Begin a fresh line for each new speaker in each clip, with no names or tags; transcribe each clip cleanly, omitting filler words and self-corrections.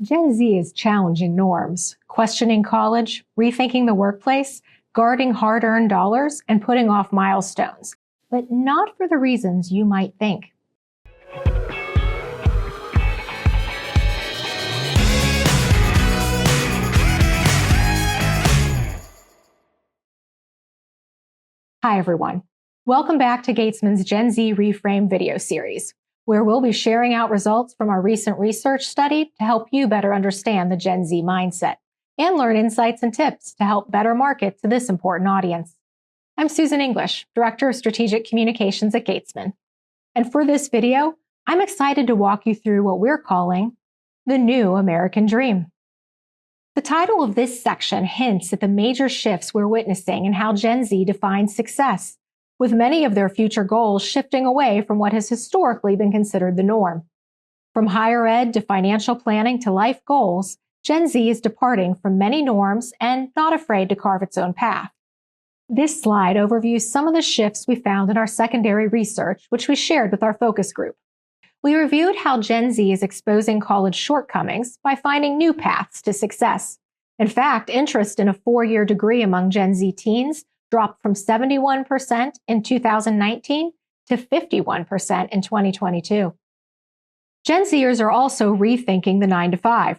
Gen Z is challenging norms, questioning college, rethinking the workplace, guarding hard-earned dollars, and putting off milestones, but not for the reasons you might think. Hi, everyone. Welcome back to Gatesman's Gen Z Reframed video series, where we'll be sharing out results from our recent research study to help you better understand the Gen Z mindset and learn insights and tips to help better market to this important audience. I'm Susan English, Director of Strategic Communications at Gatesman. And for this video, I'm excited to walk you through what we're calling the new American dream. The title of this section hints at the major shifts we're witnessing in how Gen Z defines success, with many of their future goals shifting away from what has historically been considered the norm. From higher ed to financial planning to life goals, Gen Z is departing from many norms and not afraid to carve its own path. This slide overviews some of the shifts we found in our secondary research, which we shared with our focus group. We reviewed how Gen Z is exposing college shortcomings by finding new paths to success. In fact, interest in a 4-year degree among Gen Z teens dropped from 71% in 2019 to 51% in 2022. Gen Zers are also rethinking the 9-to-5.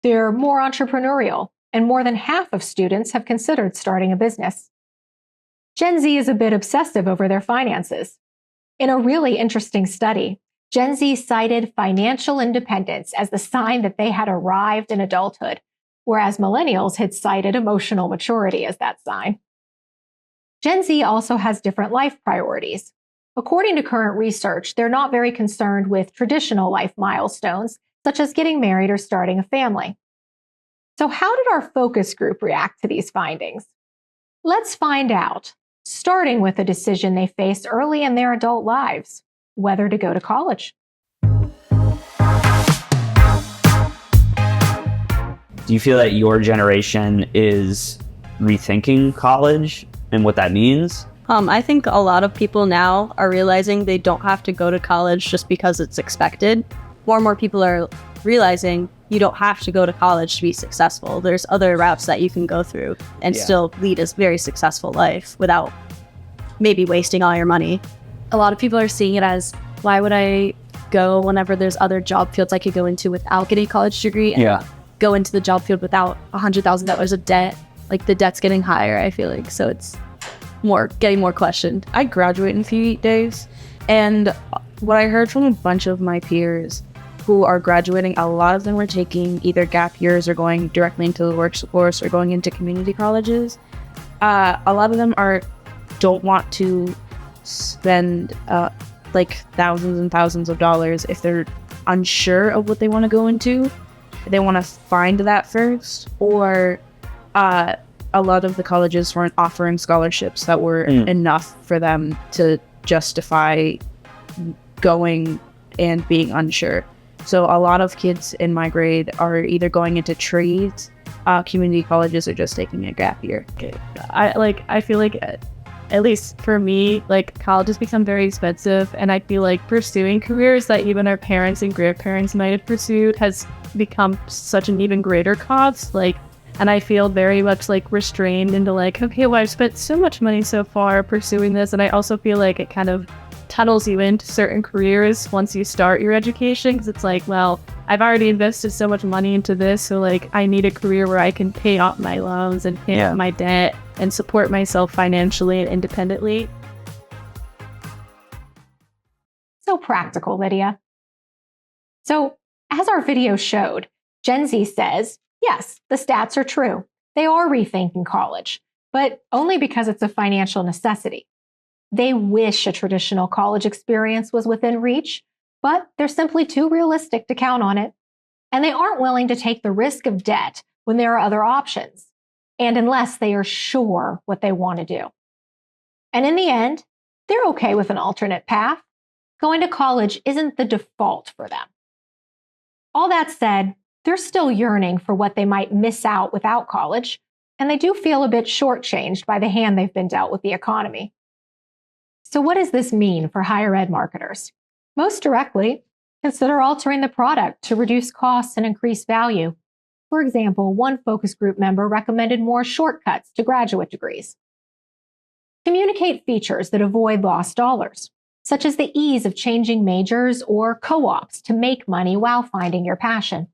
They're more entrepreneurial, and more than half of students have considered starting a business. Gen Z is a bit obsessive over their finances. In a really interesting study, Gen Z cited financial independence as the sign that they had arrived in adulthood, whereas millennials had cited emotional maturity as that sign. Gen Z also has different life priorities. According to current research, they're not very concerned with traditional life milestones, such as getting married or starting a family. So how did our focus group react to these findings? Let's find out, starting with a decision they faced early in their adult lives: whether to go to college.
Do you feel that your generation is rethinking college and what that means?
I think a lot of people now are realizing they don't have to go to college just because it's expected. More and more people are realizing you don't have to go to college to be successful. There's other routes that you can go through and still lead a very successful life without maybe wasting all your money.
A lot of people are seeing it as, why would I go whenever there's other job fields I could go into without getting a college degree and go into the job field without $100,000 of debt? Like, the debt's getting higher, I feel like, so it's getting more questioned.
I graduate in a few days, and what I heard from a bunch of my peers who are graduating, a lot of them were taking either gap years or going directly into the workforce or going into community colleges. A lot of them don't want to spend like thousands and thousands of dollars if they're unsure of what they want to go into. They want to find that first, or a lot of the colleges weren't offering scholarships that were enough for them to justify going and being unsure. So a lot of kids in my grade are either going into trades, community colleges, or just taking a gap year.
I feel like, at least for me, like, college has become very expensive, and I feel like pursuing careers that even our parents and grandparents might have pursued has become such an even greater cost. And I feel very much restrained into okay, well, I've spent so much money so far pursuing this, and I also feel like it kind of tunnels you into certain careers once you start your education, because it's well, I've already invested so much money into this, so I need a career where I can pay off my loans and pay off my debt and support myself financially and independently.
So practical, Lydia. So, as our video showed, Gen Z says, yes, the stats are true. They are rethinking college, but only because it's a financial necessity. They wish a traditional college experience was within reach, but they're simply too realistic to count on it. And they aren't willing to take the risk of debt when there are other options, and unless they are sure what they want to do. And in the end, they're okay with an alternate path. Going to college isn't the default for them. All that said, they're still yearning for what they might miss out without college, and they do feel a bit shortchanged by the hand they've been dealt with the economy. So what does this mean for higher ed marketers? Most directly, Consider altering the product to reduce costs and increase value. For example, one focus group member recommended more shortcuts to graduate degrees. Communicate features that avoid lost dollars, such as the ease of changing majors or co-ops to make money while finding your passion.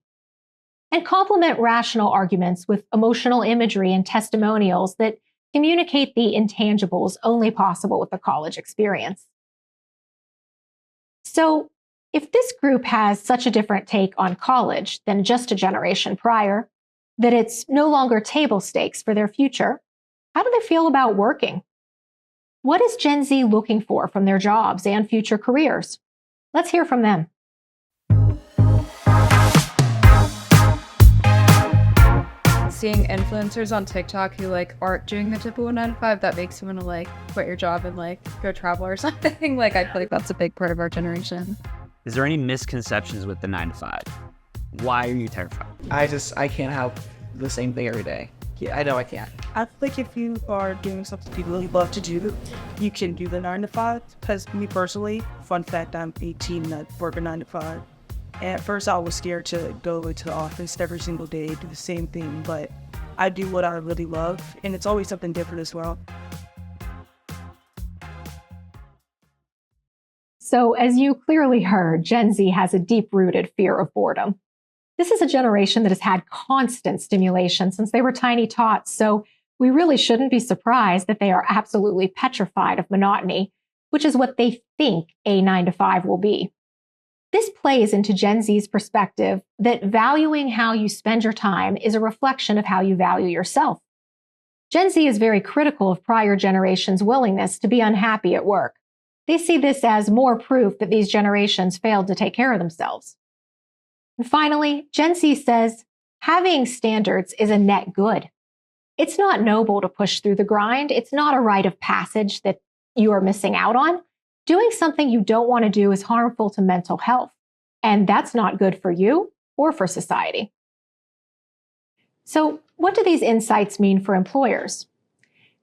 And complement rational arguments with emotional imagery and testimonials that communicate the intangibles only possible with the college experience. So, if this group has such a different take on college than just a generation prior, that it's no longer table stakes for their future, how do they feel about working? What is Gen Z looking for from their jobs and future careers? Let's hear from them.
Seeing influencers on TikTok who aren't doing the typical 9 to 5, that makes you want to quit your job and go travel or something. I feel like that's a big part of our generation.
Is there any misconceptions with the 9 to 5? Why are you terrified?
I can't have the same thing every day. Yeah, I know I can't.
I think if you are doing something you really love to do, you can do the 9 to 5. Because me personally, fun fact, I'm 18 and I work a 9 to 5. And at first I was scared to go into the office every single day, do the same thing, but I do what I really love, and it's always something different as well.
So, as you clearly heard, Gen Z has a deep-rooted fear of boredom. This is a generation that has had constant stimulation since they were tiny tots, so we really shouldn't be surprised that they are absolutely petrified of monotony, which is what they think a 9 to 5 will be. This plays into Gen Z's perspective that valuing how you spend your time is a reflection of how you value yourself. Gen Z is very critical of prior generations' willingness to be unhappy at work. They see this as more proof that these generations failed to take care of themselves. And finally, Gen Z says, having standards is a net good. It's not noble to push through the grind. It's not a rite of passage that you are missing out on. Doing something you don't want to do is harmful to mental health, and that's not good for you or for society. So, what do these insights mean for employers?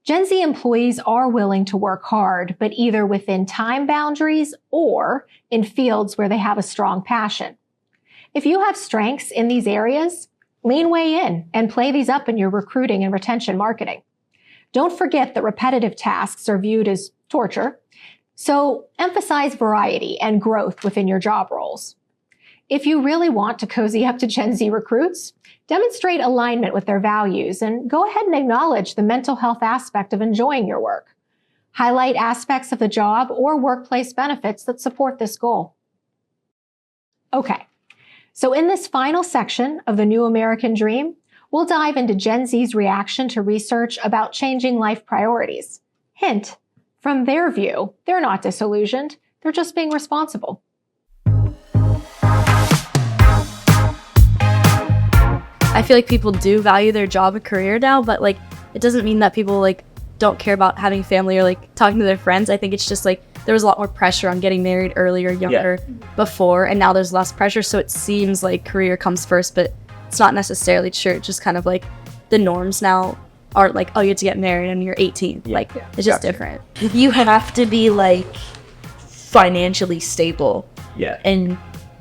Gen Z employees are willing to work hard, but either within time boundaries or in fields where they have a strong passion. If you have strengths in these areas, lean way in and play these up in your recruiting and retention marketing. Don't forget that repetitive tasks are viewed as torture. So emphasize variety and growth within your job roles. If you really want to cozy up to Gen Z recruits, demonstrate alignment with their values and go ahead and acknowledge the mental health aspect of enjoying your work. Highlight aspects of the job or workplace benefits that support this goal. Okay, so in this final section of the New American Dream, we'll dive into Gen Z's reaction to research about changing life priorities. Hint, from their view, they're not disillusioned, they're just being responsible.
I feel like people do value their job and career now, but it doesn't mean that people don't care about having family or talking to their friends. I think it's just there was a lot more pressure on getting married earlier, younger before, and now there's less pressure, so it seems like career comes first, but it's not necessarily true. It's just kind of the norms now are oh, you have to get married when you're 18. It's just different.
You have to be financially stable.
Yeah.
And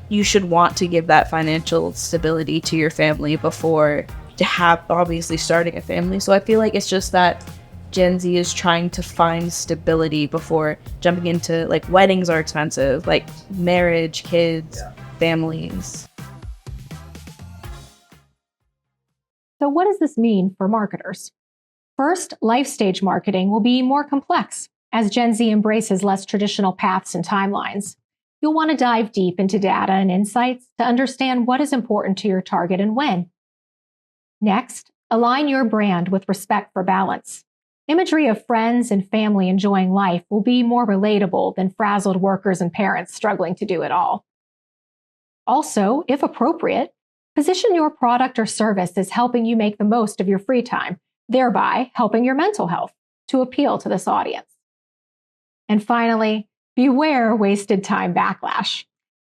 you should want to give that financial stability to your family before to have obviously starting a family. So I feel like it's just that Gen Z is trying to find stability before jumping into weddings are expensive, marriage, kids, families.
So what does this mean for marketers? First, life stage marketing will be more complex as Gen Z embraces less traditional paths and timelines. You'll want to dive deep into data and insights to understand what is important to your target and when. Next, align your brand with respect for balance. Imagery of friends and family enjoying life will be more relatable than frazzled workers and parents struggling to do it all. Also, if appropriate, position your product or service as helping you make the most of your free time, thereby helping your mental health to appeal to this audience. And finally, beware wasted time backlash.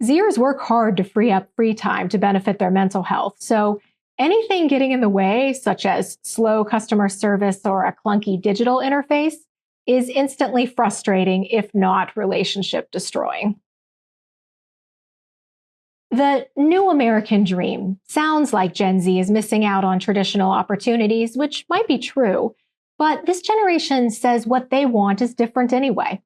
Zers work hard to free up free time to benefit their mental health, so anything getting in the way, such as slow customer service or a clunky digital interface, is instantly frustrating, if not relationship destroying. The new American dream sounds like Gen Z is missing out on traditional opportunities, which might be true, but this generation says what they want is different anyway.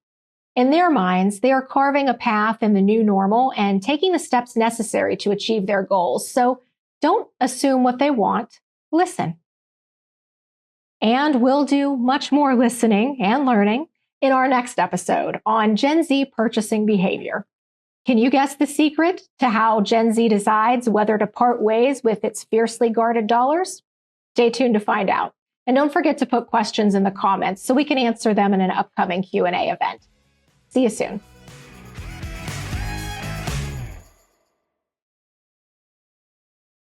In their minds, they are carving a path in the new normal and taking the steps necessary to achieve their goals. So don't assume what they want, listen. And we'll do much more listening and learning in our next episode on Gen Z purchasing behavior. Can you guess the secret to how Gen Z decides whether to part ways with its fiercely guarded dollars? Stay tuned to find out. And don't forget to put questions in the comments so we can answer them in an upcoming Q&A event. See you soon.